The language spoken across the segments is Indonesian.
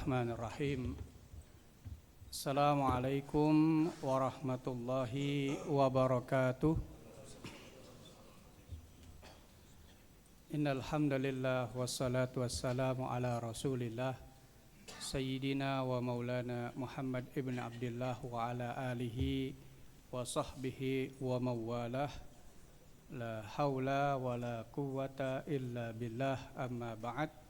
Bismillahirrahmanirrahim. Assalamualaikum warahmatullahi wabarakatuh. Innal hamdalillah wassalatu wassalamu ala Rasulillah Sayyidina wa maulana Muhammad ibn Abdullah wa ala alihi wa sahbihi wa mawalah. La haula wa la quwwata illa billah, amma ba'd.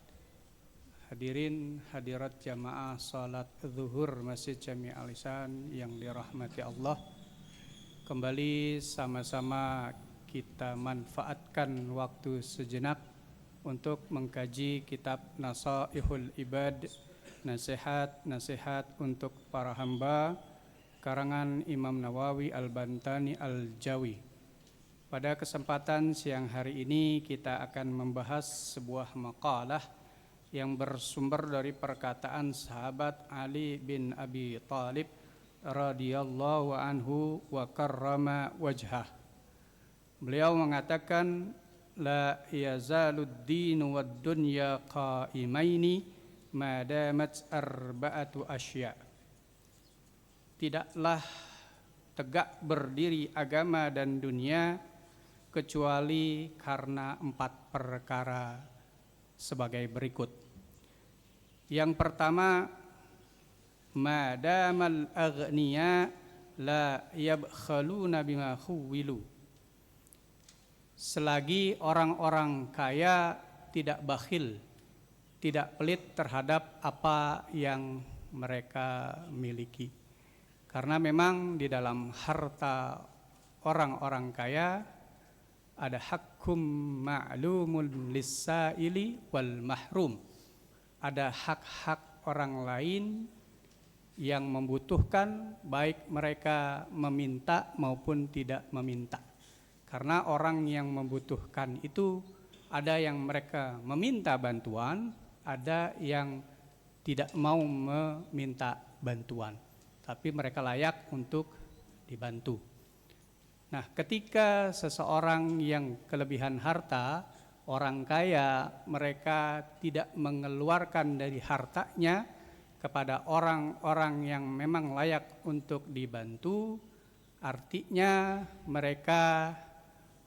Hadirin hadirat jamaah salat zuhur Masjid Jami' Al-Ihsan yang dirahmati Allah, kembali sama-sama kita manfaatkan waktu sejenak untuk mengkaji kitab Nasaihul Ibad, nasihat-nasihat untuk para hamba, karangan Imam Nawawi Al-Bantani Al-Jawi. Pada kesempatan siang hari ini kita akan membahas sebuah maqalah yang bersumber dari perkataan sahabat Ali bin Abi Thalib radhiyallahu anhu wa karrama wajhah. Beliau mengatakan, la yazalud dinu wad dunya qaimaini ma damat arba'atu asya. Tidaklah tegak berdiri agama dan dunia kecuali karena 4 perkara sebagai berikut. Yang pertama, madamal aghniya la yabkhaluna bima khuwilu. Selagi orang-orang kaya tidak bakhil, tidak pelit terhadap apa yang mereka miliki. Karena memang di dalam harta orang-orang kaya ada hakkum ma'lumun lis-sa'ili wal mahrum. Ada hak-hak orang lain yang membutuhkan, baik mereka meminta maupun tidak meminta. Karena orang yang membutuhkan itu ada yang mereka meminta bantuan, ada yang tidak mau meminta bantuan, tapi mereka layak untuk dibantu. Nah, ketika seseorang yang kelebihan harta, orang kaya, mereka tidak mengeluarkan dari hartanya kepada orang-orang yang memang layak untuk dibantu, artinya mereka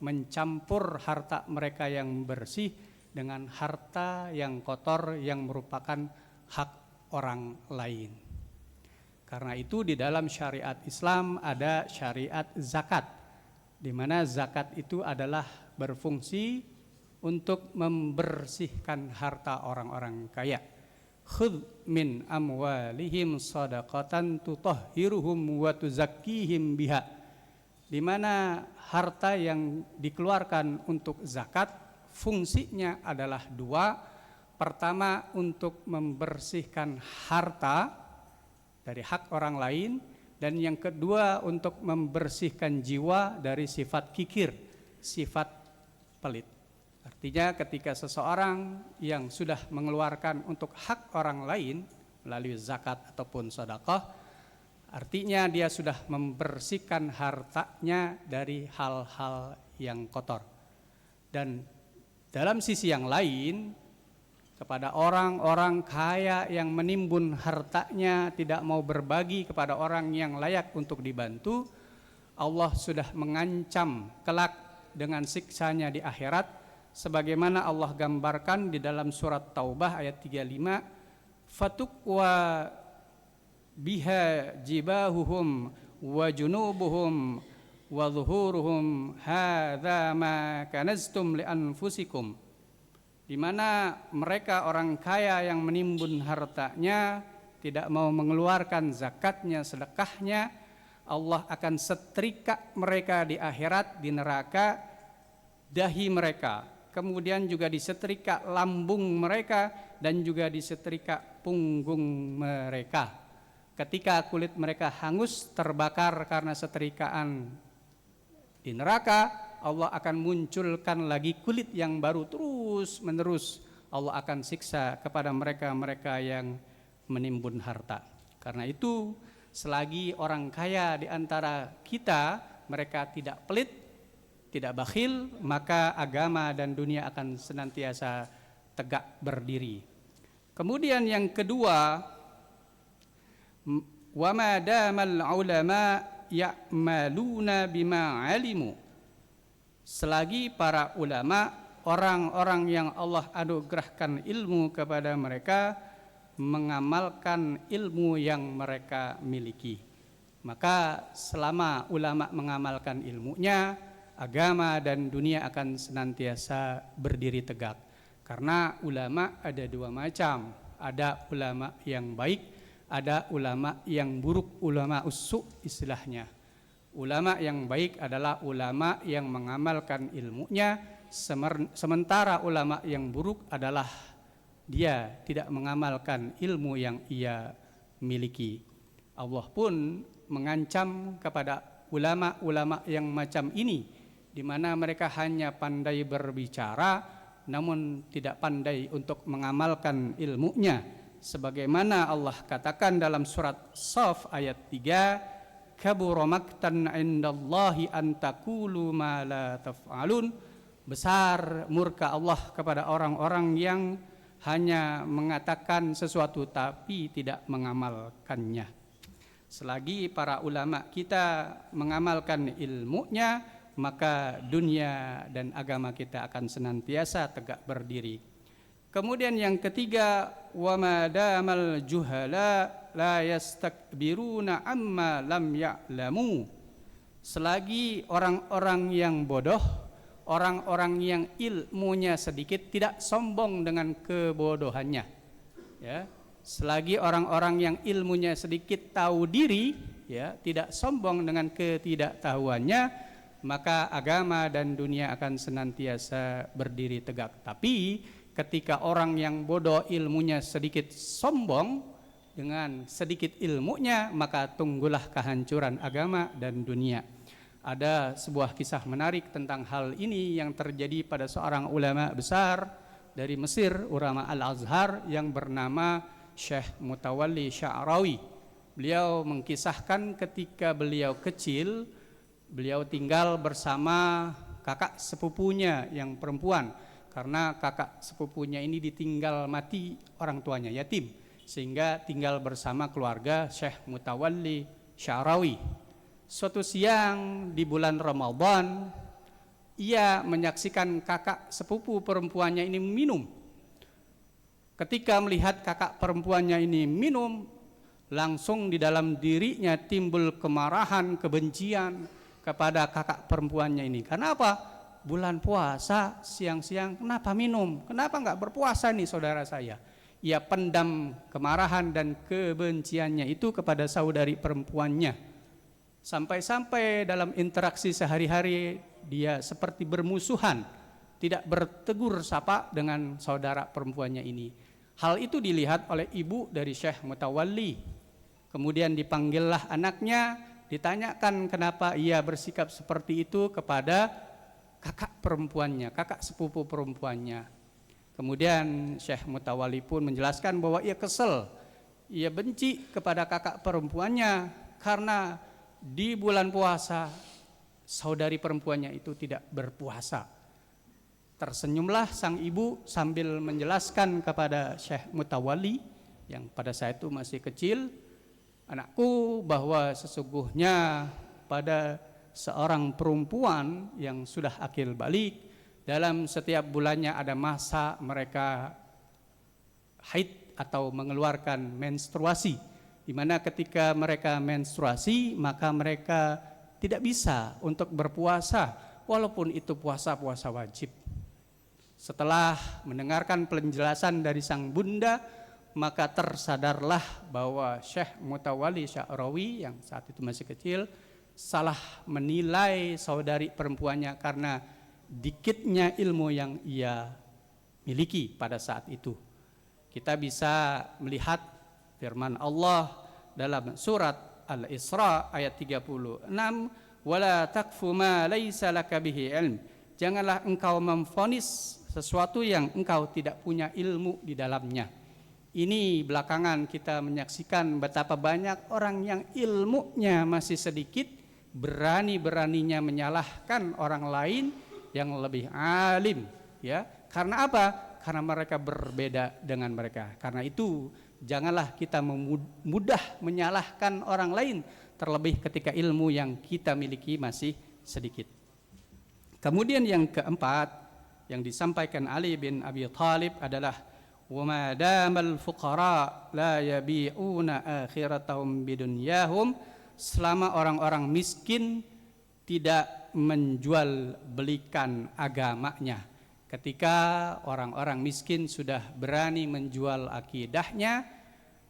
mencampur harta mereka yang bersih dengan harta yang kotor yang merupakan hak orang lain. Karena itu di dalam syariat Islam ada syariat zakat, di mana zakat itu adalah berfungsi untuk membersihkan harta orang-orang kaya. Khudh min amwalihim shadaqatan tutahhiruhum wa tuzakkihim biha. Di mana harta yang dikeluarkan untuk zakat fungsinya adalah 2. Pertama, untuk membersihkan harta dari hak orang lain, dan yang kedua untuk membersihkan jiwa dari sifat kikir, sifat pelit. Artinya ketika seseorang yang sudah mengeluarkan untuk hak orang lain melalui zakat ataupun sedekah, artinya dia sudah membersihkan hartanya dari hal-hal yang kotor. Dan dalam sisi yang lain, kepada orang-orang kaya yang menimbun hartanya, tidak mau berbagi kepada orang yang layak untuk dibantu, Allah sudah mengancam kelak dengan siksanya di akhirat, sebagaimana Allah gambarkan di dalam surat Taubah ayat 35, fatukwa biha jibahuhum wa junubuhum wa zuhuruhum hadza ma kanaztum li anfusikum. Di mana mereka orang kaya yang menimbun hartanya tidak mau mengeluarkan zakatnya, sedekahnya, Allah akan setrika mereka di akhirat, di neraka, dahi mereka, kemudian juga disetrika lambung mereka, dan juga disetrika punggung mereka. Ketika kulit mereka hangus terbakar karena setrikaan di neraka, Allah akan munculkan lagi kulit yang baru, terus menerus Allah akan siksa kepada mereka-mereka yang menimbun harta. Karena itu, selagi orang kaya di antara kita mereka tidak pelit, tidak bakhil, maka agama dan dunia akan senantiasa tegak berdiri. Kemudian yang kedua, Wa ma damal ulama ya'maluna bima alimu. Selagi para ulama, orang-orang yang Allah anugerahkan ilmu kepada mereka, mengamalkan ilmu yang mereka miliki, maka selama ulama mengamalkan ilmunya, agama dan dunia akan senantiasa berdiri tegak. Karena ulama ada dua macam, ada ulama yang baik, ada ulama yang buruk, ulama usuk istilahnya. Ulama yang baik adalah ulama yang mengamalkan ilmunya, sementara ulama yang buruk adalah dia tidak mengamalkan ilmu yang ia miliki. Allah pun mengancam kepada ulama-ulama yang macam ini, di mana mereka hanya pandai berbicara namun tidak pandai untuk mengamalkan ilmunya. Sebagaimana Allah katakan dalam surat Shaf ayat 3, kabura maktan indallahi an taqulu ma la taf'alun. Besar murka Allah kepada orang-orang yang hanya mengatakan sesuatu tapi tidak mengamalkannya. Selagi para ulama kita mengamalkan ilmunya, maka dunia dan agama kita akan senantiasa tegak berdiri. Kemudian yang ketiga, wa ma damal juhala la yastakbiruna amma lam ya'lamu. Selagi orang-orang yang bodoh, orang-orang yang ilmunya sedikit, tidak sombong dengan kebodohannya, ya. Selagi orang-orang yang ilmunya sedikit tahu diri, ya, tidak sombong dengan ketidaktahuannya, maka agama dan dunia akan senantiasa berdiri tegak. Tapi ketika orang yang bodoh ilmunya sedikit sombong dengan sedikit ilmunya, maka tunggulah kehancuran agama dan dunia. Ada sebuah kisah menarik tentang hal ini yang terjadi pada seorang ulama besar dari Mesir, ulama Al-Azhar yang bernama Syekh Mutawalli Sya'rawi. Beliau mengkisahkan ketika beliau kecil, beliau tinggal bersama kakak sepupunya yang perempuan, karena kakak sepupunya ini ditinggal mati orang tuanya, yatim, sehingga tinggal bersama keluarga Syekh Mutawalli Sya'rawi. Suatu siang di bulan Ramadan, ia menyaksikan kakak sepupu perempuannya ini minum. Ketika melihat kakak perempuannya ini minum, langsung di dalam dirinya timbul kemarahan, kebencian kepada kakak perempuannya ini. Kenapa? Bulan puasa siang-siang kenapa minum? Kenapa enggak berpuasa nih saudara saya? Ia pendam kemarahan dan kebenciannya itu kepada saudari perempuannya. Sampai-sampai dalam interaksi sehari-hari dia seperti bermusuhan, tidak bertegur sapa dengan saudara perempuannya ini. Hal itu dilihat oleh ibu dari Syekh Mutawalli. Kemudian dipanggillah anaknya, ditanyakan kenapa ia bersikap seperti itu kepada kakak perempuannya, kakak sepupu perempuannya. Kemudian Syekh Mutawalli pun menjelaskan bahwa ia kesel, ia benci kepada kakak perempuannya karena di bulan puasa saudari perempuannya itu tidak berpuasa. Tersenyumlah sang ibu sambil menjelaskan kepada Syekh Mutawalli yang pada saat itu masih kecil, anakku, bahwa sesungguhnya pada seorang perempuan yang sudah akil balik, dalam setiap bulannya ada masa mereka haid atau mengeluarkan menstruasi, di mana ketika mereka menstruasi maka mereka tidak bisa untuk berpuasa walaupun itu puasa-puasa wajib. Setelah mendengarkan penjelasan dari sang bunda, maka tersadarlah bahwa Syekh Mutawalli Sya'rawi yang saat itu masih kecil salah menilai saudari perempuannya karena dikitnya ilmu yang ia miliki pada saat itu. Kita bisa melihat firman Allah dalam surat Al-Isra ayat 36, wala taqfu ma laisa laka bihi ilm. Janganlah engkau memvonis sesuatu yang engkau tidak punya ilmu di dalamnya. Ini belakangan kita menyaksikan betapa banyak orang yang ilmunya masih sedikit, berani-beraninya menyalahkan orang lain yang lebih alim, ya. Karena apa? Karena mereka berbeda dengan mereka. Karena itu janganlah kita mudah menyalahkan orang lain, terlebih ketika ilmu yang kita miliki masih sedikit. Kemudian yang keempat yang disampaikan Ali bin Abi Thalib adalah wa ma damal fuqara la yabi'una akhiratahum bidunyahum, selama orang-orang miskin tidak menjual belikan agamanya. Ketika orang-orang miskin sudah berani menjual akidahnya,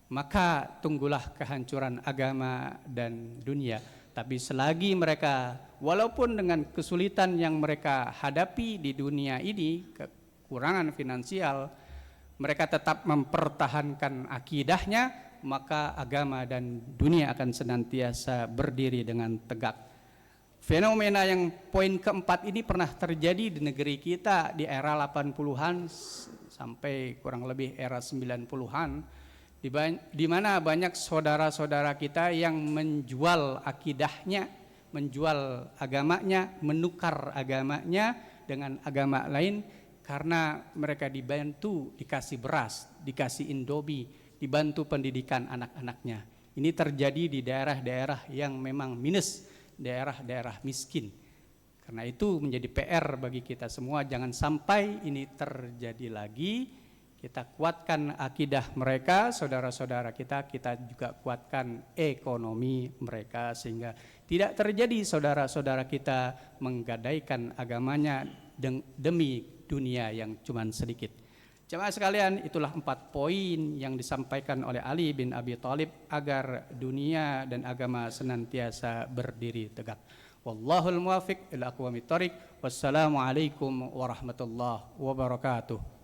maka tunggulah kehancuran agama dan dunia. Tapi selagi mereka, walaupun dengan kesulitan yang mereka hadapi di dunia ini, kekurangan finansial, mereka tetap mempertahankan akidahnya, maka agama dan dunia akan senantiasa berdiri dengan tegak. Fenomena yang poin keempat ini pernah terjadi di negeri kita di era 80-an sampai kurang lebih era 90-an. Di mana banyak saudara-saudara kita yang menjual akidahnya, menjual agamanya, menukar agamanya dengan agama lain karena mereka dibantu, dikasih beras, dikasih Indomie, dibantu pendidikan anak-anaknya. Ini terjadi di daerah-daerah yang memang minus, daerah-daerah miskin. Karena itu menjadi PR bagi kita semua, jangan sampai ini terjadi lagi. Kita kuatkan akidah mereka, saudara-saudara kita juga kuatkan ekonomi mereka sehingga tidak terjadi saudara-saudara kita menggadaikan agamanya demi dunia yang cuman sedikit. Jemaah sekalian, itulah 4 poin yang disampaikan oleh Ali bin Abi Thalib agar dunia dan agama senantiasa berdiri tegak. Wallahul muwaffiq ila aqwamit thoriq. Wassalamualaikum warahmatullahi wabarakatuh.